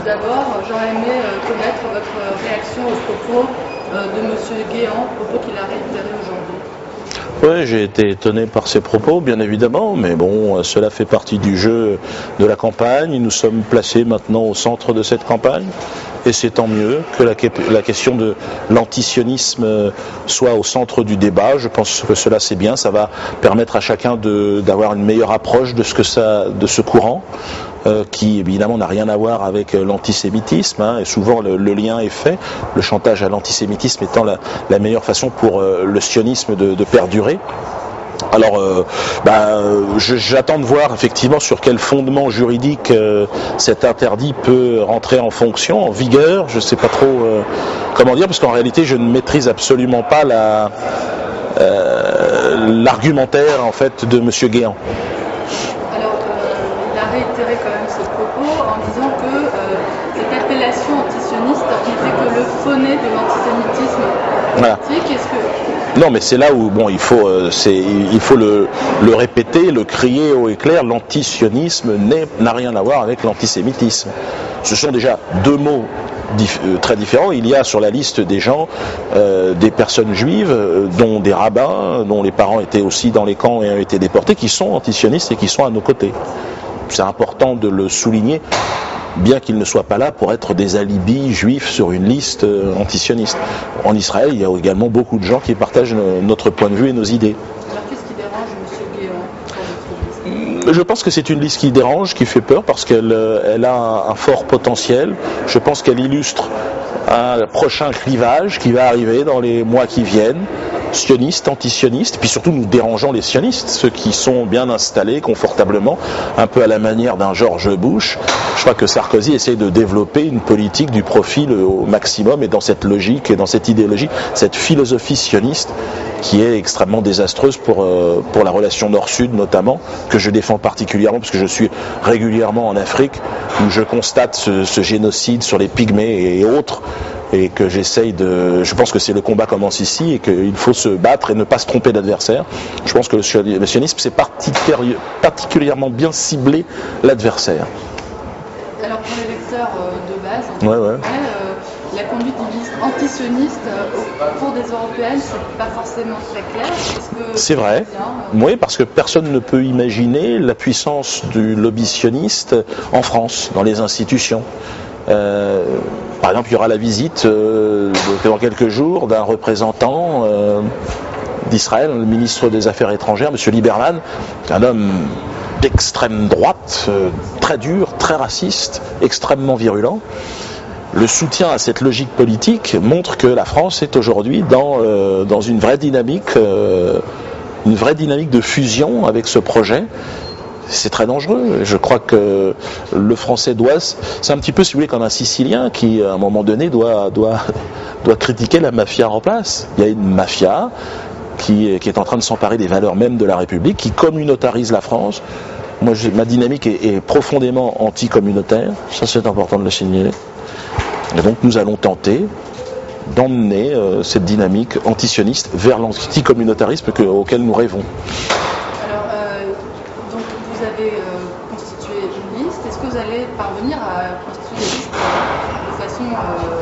Tout d'abord, j'aurais aimé connaître votre réaction aux propos de M. Guéant, propos qu'il a réitérés aujourd'hui. Oui, j'ai été étonné par ces propos, bien évidemment, mais bon, cela fait partie du jeu de la campagne. Nous sommes placés maintenant au centre de cette campagne, et c'est tant mieux que la question de l'antisionisme soit au centre du débat. Je pense que cela c'est bien, ça va permettre à chacun d'avoir une meilleure approche de ce courant. Qui évidemment n'a rien à voir avec l'antisémitisme, hein, et souvent le lien est fait, le chantage à l'antisémitisme étant la meilleure façon pour le sionisme de perdurer. Alors, j'attends de voir effectivement sur quel fondement juridique cet interdit peut rentrer en fonction, en vigueur. Je ne sais pas trop comment dire, parce qu'en réalité je ne maîtrise absolument pas l'argumentaire en fait de M. Guéant. Réitérer quand même ce propos en disant que cette appellation antisioniste n'était que le phoné de l'antisémitisme politique. Voilà. Non, mais c'est là où bon, il faut le répéter, le crier haut et clair. L'antisionisme n'a rien à voir avec l'antisémitisme. Ce sont déjà deux mots très différents. Il y a sur la liste des gens des personnes juives, dont des rabbins, dont les parents étaient aussi dans les camps et ont été déportés, qui sont antisionistes et qui sont à nos côtés. C'est important de le souligner, bien qu'ils ne soient pas là pour être des alibis juifs sur une liste antisioniste. En Israël, il y a également beaucoup de gens qui partagent notre point de vue et nos idées. Alors qu'est-ce qui dérange M. Guéant ? Je pense que c'est une liste qui dérange, qui fait peur, parce qu'elle a un fort potentiel. Je pense qu'elle illustre un prochain clivage qui va arriver dans les mois qui viennent. Sionistes, antisionistes, puis surtout nous dérangeons les sionistes, ceux qui sont bien installés confortablement, un peu à la manière d'un George Bush. Je crois que Sarkozy essaie de développer une politique du profil au maximum, et dans cette logique et dans cette idéologie, cette philosophie sioniste qui est extrêmement désastreuse pour la relation Nord-Sud notamment, que je défends particulièrement parce que je suis régulièrement en Afrique où je constate ce génocide sur les Pygmées et autres, et que je pense que c'est le combat commence ici et qu'il faut se battre et ne pas se tromper d'adversaire. Je pense que le sionisme c'est particulièrement bien ciblé l'adversaire. Alors pour les lecteurs de base, la conduite antisioniste au cours des européennes, c'est pas forcément très clair. C'est vrai, oui, parce que personne ne peut imaginer la puissance du lobby sioniste en France, dans les institutions. Par exemple, il y aura la visite dans quelques jours d'un représentant d'Israël, le ministre des Affaires étrangères, M. Lieberman, un homme d'extrême droite, très dur, très raciste, extrêmement virulent. Le soutien à cette logique politique montre que la France est aujourd'hui dans une vraie dynamique de fusion avec ce projet. C'est très dangereux. Je crois que le français c'est un petit peu, si vous voulez, comme un Sicilien qui, à un moment donné, doit critiquer la mafia en place. Il y a une mafia qui est en train de s'emparer des valeurs même de la République, qui communautarise la France. Moi, ma dynamique est profondément anti-communautaire. Ça, c'est important de le signaler. Et donc, nous allons tenter d'emmener cette dynamique antisioniste vers l'anticommunautarisme auquel nous rêvons. Constituer une liste. Est-ce que vous allez parvenir à constituer des listes de façon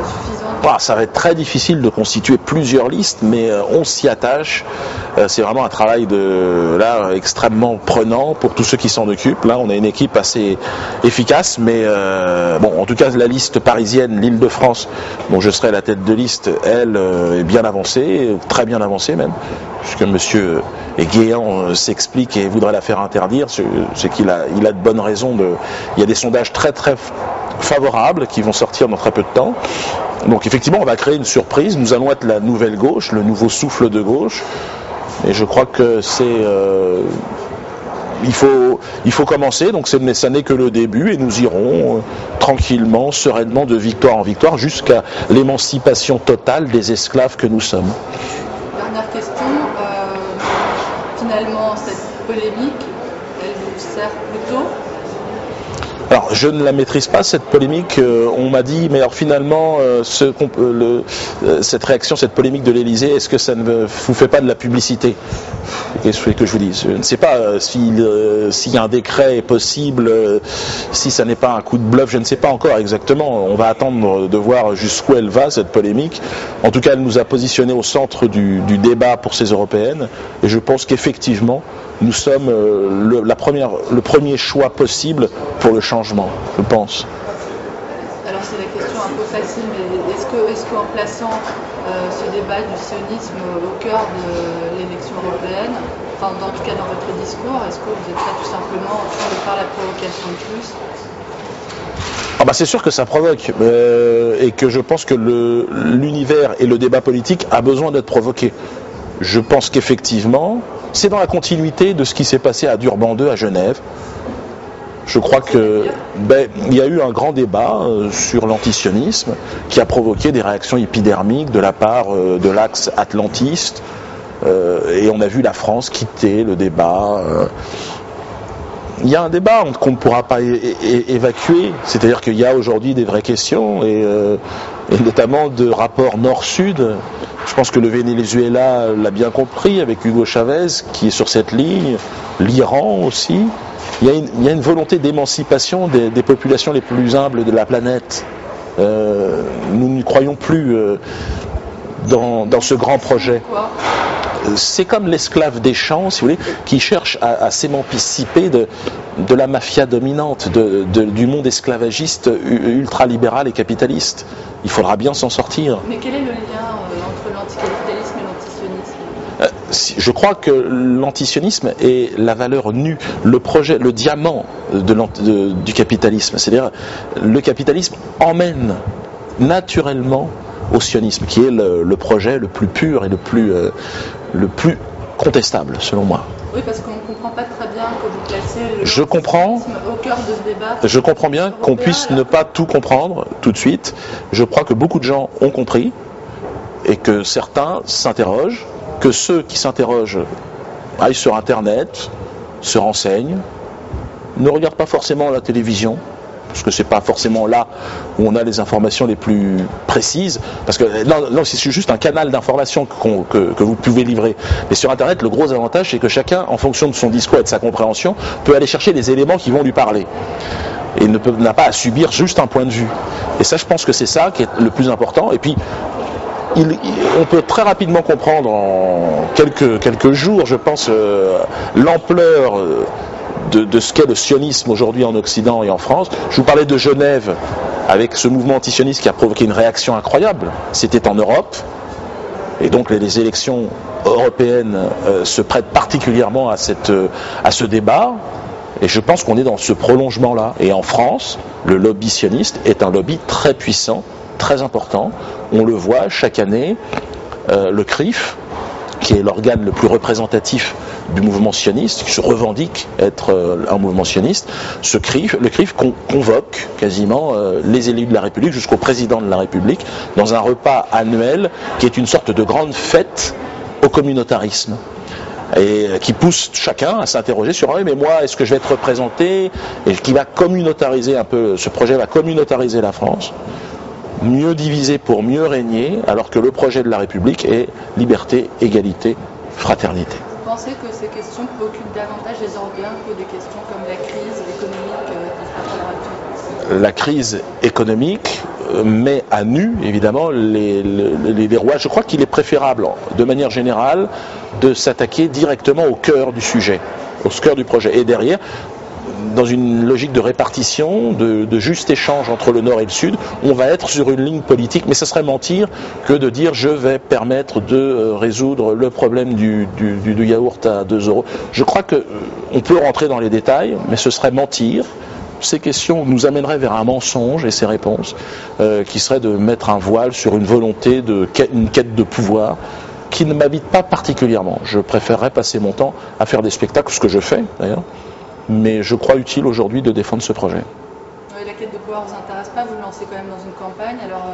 suffisante ? Ça va être très difficile de constituer plusieurs listes, mais on s'y attache. C'est vraiment un travail extrêmement prenant pour tous ceux qui s'en occupent. Là, on a une équipe assez efficace, mais en tout cas, la liste parisienne, l'Île-de-France, dont je serai à la tête de liste, elle est bien avancée, très bien avancée même, puisque M. Guéant s'explique et voudrait la faire interdire, c'est qu'il a de bonnes raisons. Il y a des sondages très très favorables qui vont sortir dans très peu de temps. Donc effectivement, on va créer une surprise. Nous allons être la nouvelle gauche, le nouveau souffle de gauche. Et je crois que il faut commencer. Donc ça n'est que le début, et nous irons tranquillement, sereinement, de victoire en victoire, jusqu'à l'émancipation totale des esclaves que nous sommes. Dernière question. Finalement, cette polémique, elle vous sert plutôt ? Alors, je ne la maîtrise pas, cette polémique. On m'a dit, mais alors finalement, cette réaction, cette polémique de l'Élysée, est-ce que ça ne vous fait pas de la publicité? Qu'est-ce que je vous dis? Je ne sais pas s'il y a un décret est possible, si ça n'est pas un coup de bluff, je ne sais pas encore exactement. On va attendre de voir jusqu'où elle va, cette polémique. En tout cas, elle nous a positionnés au centre du débat pour ces européennes. Et je pense qu'effectivement, nous sommes le premier choix possible pour le changement, je pense. Alors c'est la question un peu facile, mais est-ce qu'en plaçant ce débat du sionisme au cœur de l'élection européenne, enfin en tout cas dans votre discours, est-ce que vous êtes là tout simplement en train de faire la provocation de plus? C'est sûr que ça provoque, et que je pense que l'univers et le débat politique a besoin d'être provoqué. Je pense qu'effectivement, c'est dans la continuité de ce qui s'est passé à Durban 2 à Genève. Je crois qu'il y a eu un grand débat sur l'antisionisme qui a provoqué des réactions épidermiques de la part de l'axe atlantiste, et on a vu la France quitter le débat. Il y a un débat qu'on ne pourra pas évacuer, c'est-à-dire qu'il y a aujourd'hui des vraies questions, et notamment de rapport nord-sud. Je pense que le Venezuela l'a bien compris avec Hugo Chavez qui est sur cette ligne, l'Iran aussi. Il y a une volonté d'émancipation des populations les plus humbles de la planète. Nous n'y croyons plus dans ce grand projet. C'est comme l'esclave des champs, si vous voulez, qui cherche à s'émanciper de la mafia dominante, du monde esclavagiste ultralibéral et capitaliste. Il faudra bien s'en sortir. Mais quel est le lien entre l'anticapitalisme et l'antisionisme? Je crois que l'antisionisme est la valeur nue, le diamant du capitalisme. C'est-à-dire, le capitalisme emmène naturellement au sionisme, qui est le projet le plus pur et le plus contestable, selon moi. Oui, parce qu'on ne comprend pas très bien que vous placez je comprends, au cœur de ce débat. Je comprends bien qu'on puisse ne pas tout comprendre tout de suite. Je crois que beaucoup de gens ont compris et que certains s'interrogent, que ceux qui s'interrogent aillent sur Internet, se renseignent, ne regardent pas forcément la télévision, parce que c'est pas forcément là où on a les informations les plus précises, parce que là c'est juste un canal d'information que vous pouvez livrer. Mais sur Internet, le gros avantage, c'est que chacun, en fonction de son discours et de sa compréhension, peut aller chercher les éléments qui vont lui parler. Et n'a pas à subir juste un point de vue. Et ça, je pense que c'est ça qui est le plus important. Et puis, on peut très rapidement comprendre en quelques jours, je pense, l'ampleur de ce qu'est le sionisme aujourd'hui en Occident et en France. Je vous parlais de Genève, avec ce mouvement antisioniste qui a provoqué une réaction incroyable. C'était en Europe, et donc les élections européennes se prêtent particulièrement à ce débat, et je pense qu'on est dans ce prolongement-là. Et en France, le lobby sioniste est un lobby très puissant, très important. On le voit chaque année, le CRIF, qui est l'organe le plus représentatif du mouvement sioniste, qui se revendique être un mouvement sioniste, le CRIF convoque quasiment les élus de la République jusqu'au président de la République dans un repas annuel qui est une sorte de grande fête au communautarisme, et qui pousse chacun à s'interroger sur mais moi, est-ce que je vais être représenté, et qui va communautariser un peu, ce projet va communautariser la France, mieux diviser pour mieux régner, alors que le projet de la République est liberté, égalité, fraternité. Vous pensez que ces questions préoccupent davantage les Européens que des questions comme la crise économique qui frappe à l'heure actuelle? La crise économique met à nu, évidemment, les rois. Je crois qu'il est préférable, de manière générale, de s'attaquer directement au cœur du sujet, au cœur du projet. Et derrière, dans une logique de répartition, de juste échange entre le Nord et le Sud, on va être sur une ligne politique, mais ce serait mentir que de dire je vais permettre de résoudre le problème du yaourt à 2 €. Je crois qu'on peut rentrer dans les détails, mais ce serait mentir. Ces questions nous amèneraient vers un mensonge et ces réponses, qui serait de mettre un voile sur une volonté, une quête de pouvoir, qui ne m'habite pas particulièrement. Je préférerais passer mon temps à faire des spectacles, ce que je fais d'ailleurs, mais je crois utile aujourd'hui de défendre ce projet. Oui, la quête de pouvoir ne vous intéresse pas, vous le lancez quand même dans une campagne, alors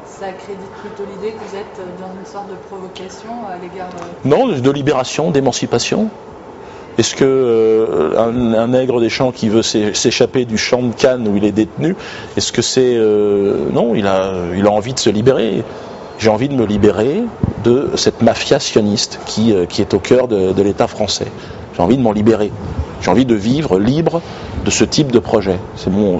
ça accrédite plutôt l'idée que vous êtes dans une sorte de provocation à l'égard... Non, de libération, d'émancipation. Est-ce que un nègre des champs qui veut s'échapper du champ de Cannes où il est détenu, est-ce que c'est... non, il a envie de se libérer. J'ai envie de me libérer de cette mafia sioniste qui est au cœur de l'État français. J'ai envie de m'en libérer. J'ai envie de vivre libre de ce type de projet. C'est mon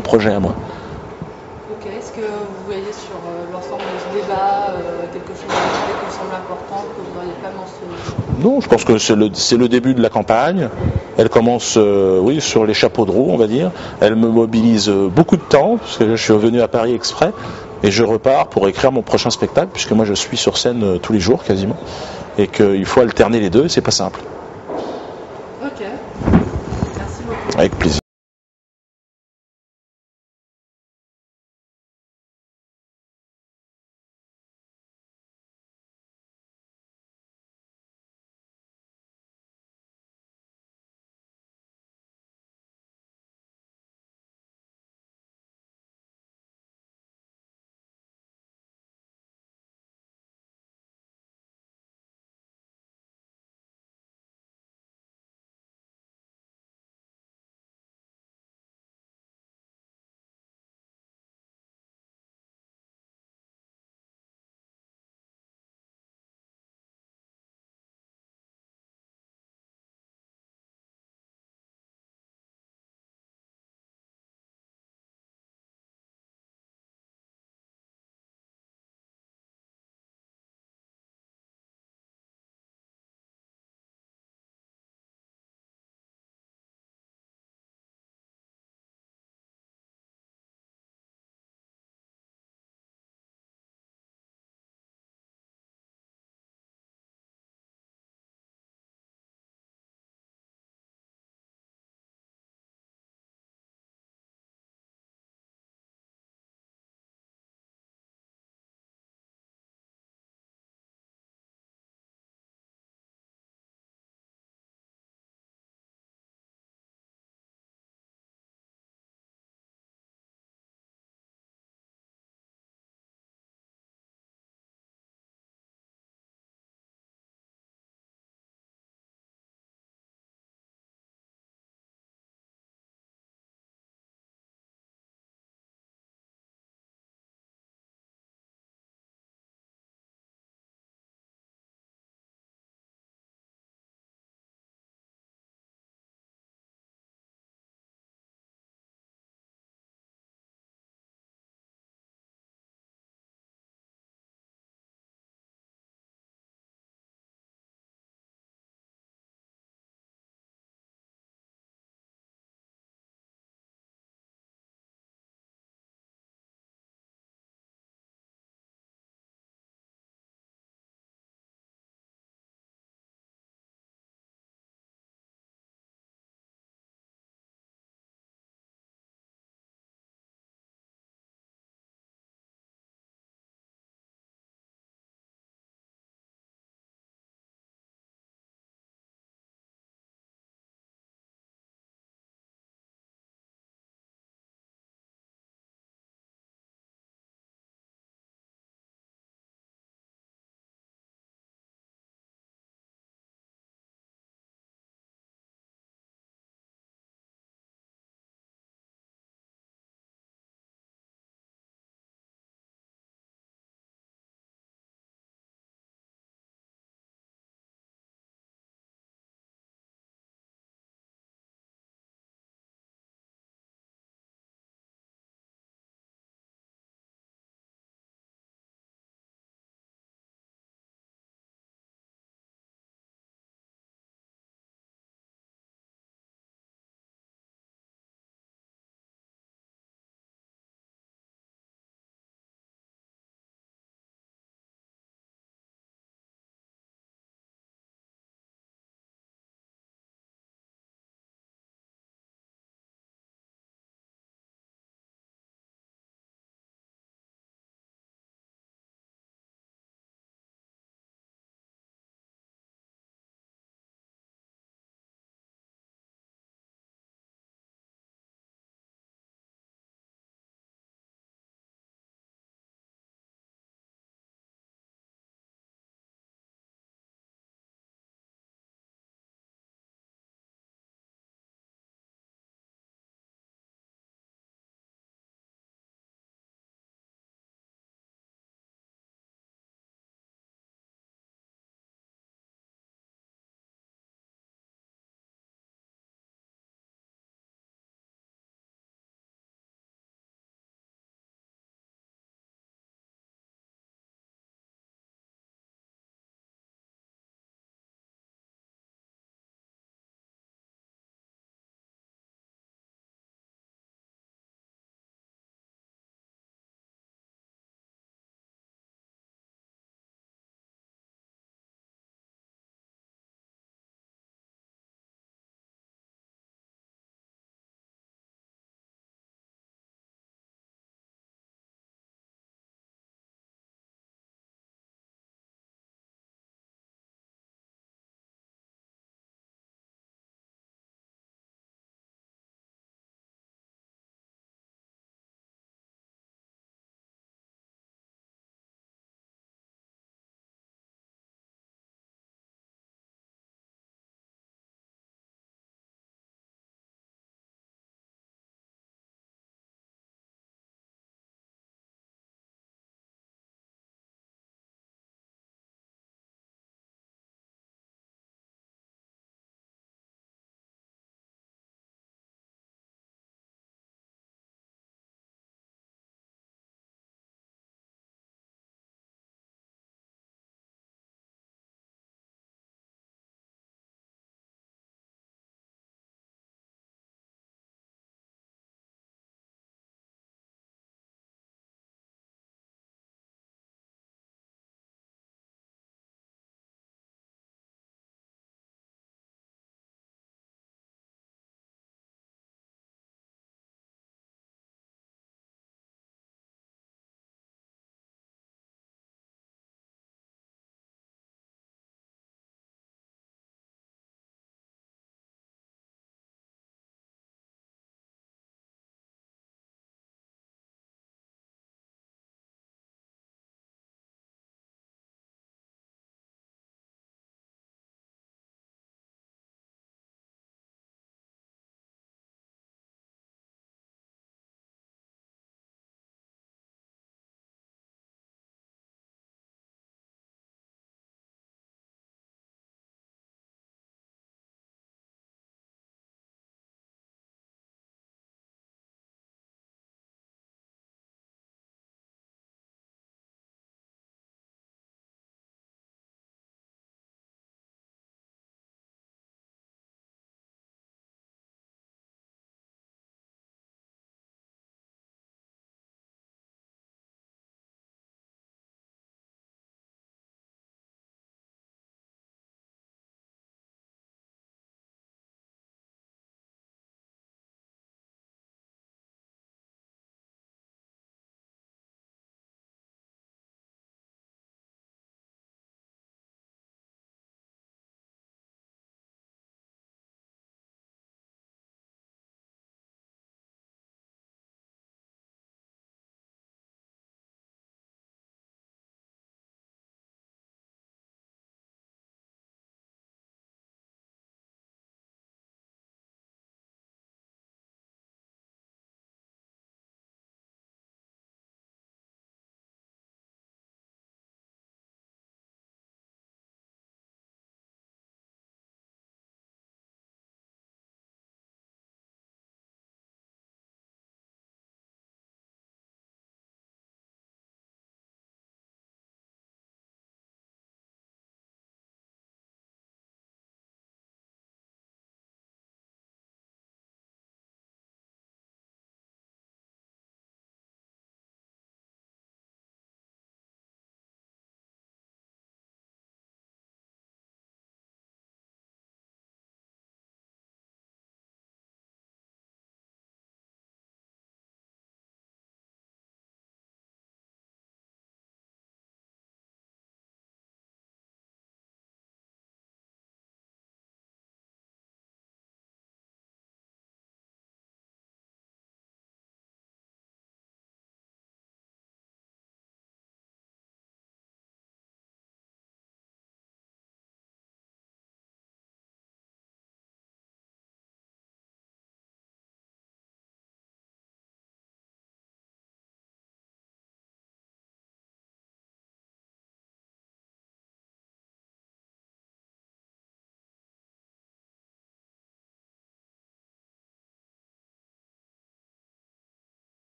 projet à moi. Ok, est-ce que vous voyez sur l'ensemble de ce débat quelque chose qui vous semble important, que vous n'auriez pas mentionné? Non, je pense que c'est le début de la campagne. Elle commence oui, sur les chapeaux de roue, on va dire. Elle me mobilise beaucoup de temps, parce que je suis revenu à Paris exprès, et je repars pour écrire mon prochain spectacle, puisque moi je suis sur scène tous les jours quasiment, et qu'il faut alterner les deux, c'est pas simple. Ok, merci beaucoup. Avec plaisir.